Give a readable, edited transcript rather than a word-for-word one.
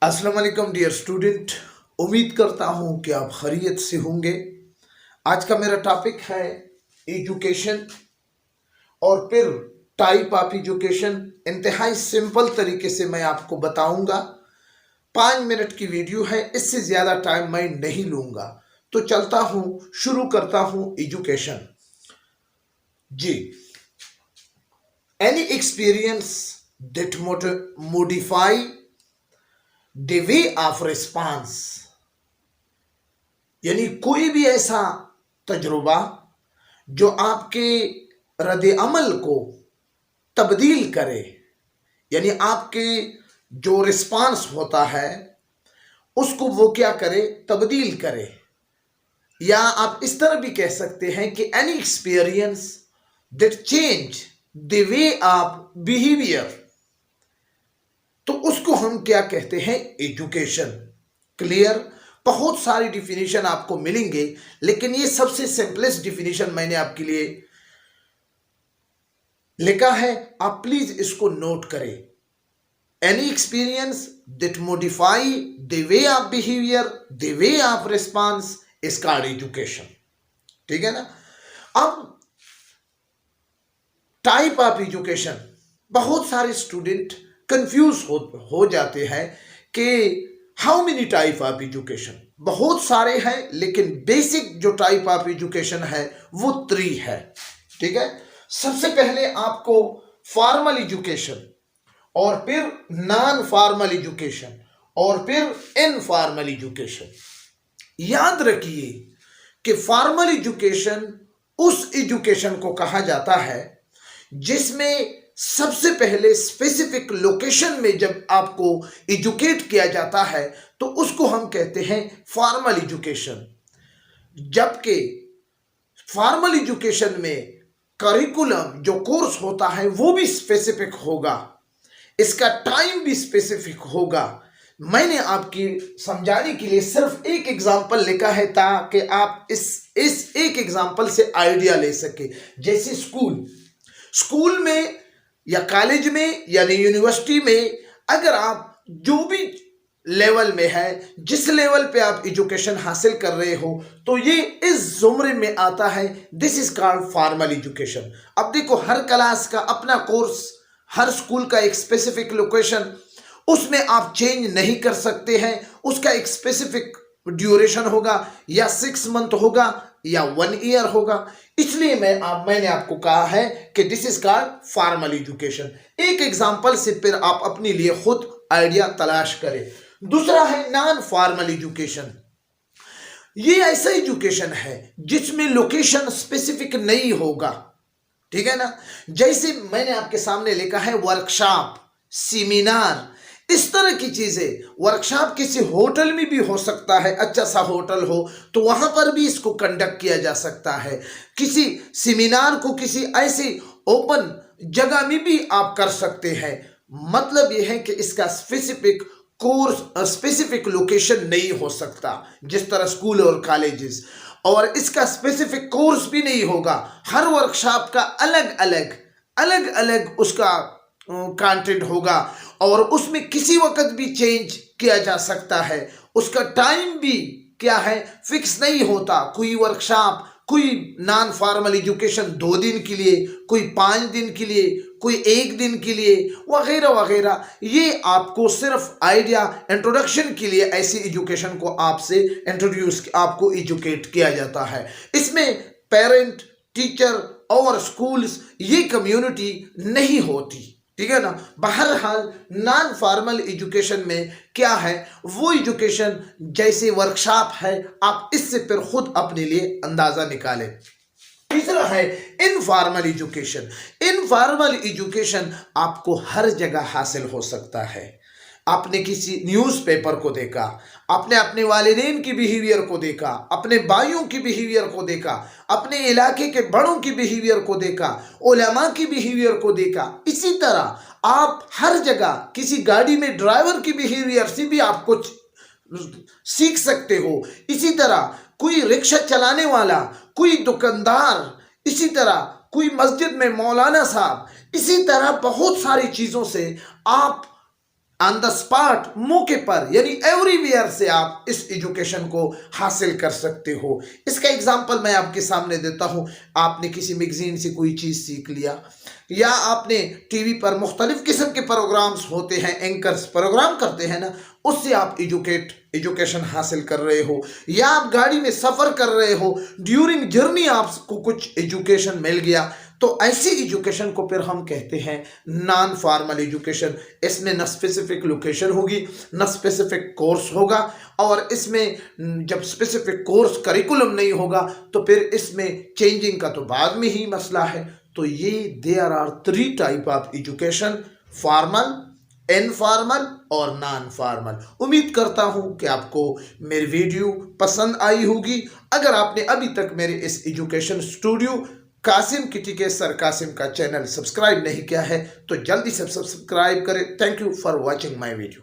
अस्सलाम वालेकुम dear student. उम्मीद करता हूँ कि आप खैरियत से होंगे। आज का मेरा टॉपिक है एजुकेशन और फिर टाइप ऑफ एजुकेशन। इंतहाई सिंपल तरीके से मैं आपको बताऊंगा। 5 मिनट की वीडियो है, इससे ज़्यादा टाइम मैं नहीं लूँगा। तो चलता हूँ, शुरू करता हूँ एजुकेशन। जी, any experience that modify the way of response, यानी कोई भी ऐसा तजुर्बा जो आपके रद्द अमल को तब्दील करे, यानी आपके जो रिस्पांस होता है उसको वो क्या करे, तब्दील करे। या आप इस तरह भी कह सकते हैं कि any experience that change the way of behaviour, तो उसको हम क्या कहते हैं, एजुकेशन। क्लियर? बहुत सारी डिफिनीशन आपको मिलेंगे, लेकिन ये सबसे सिंपलेस्ट डिफिनीशन मैंने आपके लिए लिखा है, आप प्लीज इसको नोट करें। Any experience that modify the way of behaviour, the way of response is called education. ठीक है ना? अब टाइप ऑफ एजुकेशन, बहुत सारे स्टूडेंट कंफ्यूज हो जाते हैं कि how many type of education. बहुत सारे हैं, लेकिन बेसिक जो टाइप ऑफ एजुकेशन है वो 3 है। ठीक है? सबसे पहले आपको फॉर्मल एजुकेशन, और फिर नॉन फॉर्मल एजुकेशन, और फिर इनफॉर्मल एजुकेशन। याद रखिए कि फॉर्मल एजुकेशन उस एजुकेशन को कहा जाता है जिसमें सबसे पहले स्पेसिफिक लोकेशन में जब आपको एजुकेट किया जाता है तो उसको हम कहते हैं फॉर्मल एजुकेशन। जबकि फॉर्मल एजुकेशन में करिकुलम जो कोर्स होता है वो भी स्पेसिफिक होगा, इसका टाइम भी स्पेसिफिक होगा। मैंने आपकी समझाने के लिए सिर्फ एक एग्जांपल लिखा है ताकि आप इस एक एग्जांपल से आइडिया ले सके। जैसे स्कूल में या कॉलेज में या यूनिवर्सिटी में, अगर आप जो भी लेवल में है, जिस लेवल पे आप एजुकेशन हासिल कर रहे हो, तो ये इस जुमरे में आता है, this is called formal education. अब देखो, हर क्लास का अपना कोर्स, हर स्कूल का एक स्पेसिफिक लोकेशन, उसमें आप चेंज नहीं कर सकते हैं। उसका एक स्पेसिफिक ड्यूरेशन होगा, या 6 मंथ होगा या 1 ईयर होगा। इसलिए मैंने आपको कहा है कि this is called formal education. एक एग्जांपल से फिर आप अपने लिए खुद आइडिया तलाश करें। दूसरा है नॉन फॉर्मल एजुकेशन। ये ऐसा एजुकेशन है जिसमें लोकेशन स्पेसिफिक नहीं होगा। ठीक है ना? जैसे मैंने आपके सामने लिखा है वर्कशॉप, सेमिनार, इस तरह की चीजें। वर्कशॉप किसी होटल में भी हो सकता है, अच्छा सा होटल हो तो वहां पर भी इसको कंडक्ट किया जा सकता है। किसी सेमिनार को किसी ऐसी ओपन जगह में भी आप कर सकते हैं। मतलब यह है कि इसका स्पेसिफिक कोर्स, स्पेसिफिक लोकेशन नहीं हो सकता, जिस तरह स्कूल और कॉलेजेस। और इसका स्पेसिफिक कोर्स भी नहीं होगा। हर वर्कशॉप का अलग अलग उसका कंटेंट होगा, और उसमें किसी वक्त भी चेंज किया जा सकता है। उसका टाइम भी क्या है, फिक्स नहीं होता। कोई वर्कशॉप, कोई नॉन फॉर्मल एजुकेशन 2 दिन के लिए, कोई 5 दिन के लिए, कोई 1 दिन के लिए, वगैरह वगैरह। ये आपको सिर्फ आइडिया, इंट्रोडक्शन के लिए ऐसी एजुकेशन को आपको एजुकेट किया जाता है। इसमें पेरेंट, टीचर और स्कूल्स, ये कम्युनिटी नहीं होती। ठीक है ना? बहरहाल नॉन फॉर्मल एजुकेशन में क्या है, वो एजुकेशन जैसे वर्कशॉप है, आप इससे फिर खुद अपने लिए अंदाजा निकालें। तीसरा है इनफॉर्मल एजुकेशन। इनफॉर्मल एजुकेशन आपको हर जगह हासिल हो सकता है। आपने किसी न्यूज़पेपर को देखा, आपने अपने वालिदैन की बिहेवियर को देखा, अपने भाइयों की बिहेवियर को देखा, अपने इलाके के बड़ों की बिहेवियर को देखा, उलमा की बिहेवियर को देखा। इसी तरह आप हर जगह किसी गाड़ी में ड्राइवर की बिहेवियर से भी आप कुछ सीख सकते हो। इसी तरह कोई रिक्शा चलाने वाला, कोई दुकानदार, इसी तरह कोई मस्जिद में मौलाना साहब, इसी तरह बहुत सारी चीज़ों से आप ऑन द स्पॉट, मौके पर, यानी एवरीवेयर से आप इस एजुकेशन को हासिल कर सकते हो। इसका एग्जांपल मैं आपके सामने देता हूँ। आपने किसी मैगजीन से कोई चीज़ सीख लिया, या आपने टीवी पर मुख्तलिफ किस्म के प्रोग्राम्स होते हैं, एंकर्स प्रोग्राम करते हैं ना, उससे आप एजुकेशन हासिल कर रहे हो, या आप गाड़ी में सफ़र कर रहे हो, ड्यूरिंग जर्नी आपको कुछ एजुकेशन मिल गया, तो ऐसी एजुकेशन को फिर हम कहते हैं नॉन फॉर्मल एजुकेशन। इसमें न स्पेसिफिक लोकेशन होगी, न स्पेसिफिक कोर्स होगा, और इसमें जब स्पेसिफिक कोर्स करिकुलम नहीं होगा तो फिर इसमें चेंजिंग का तो बाद में ही मसला है। तो ये there are 3 type of education, formal, informal और नॉन फॉर्मल। उम्मीद करता हूं कि आपको मेरी वीडियो पसंद आई होगी। अगर आपने अभी तक मेरे इस एजुकेशन स्टूडियो कासिम किटी के सर कासिम का चैनल सब्सक्राइब नहीं किया है तो जल्दी से सब्सक्राइब करें। Thank you for watching my video.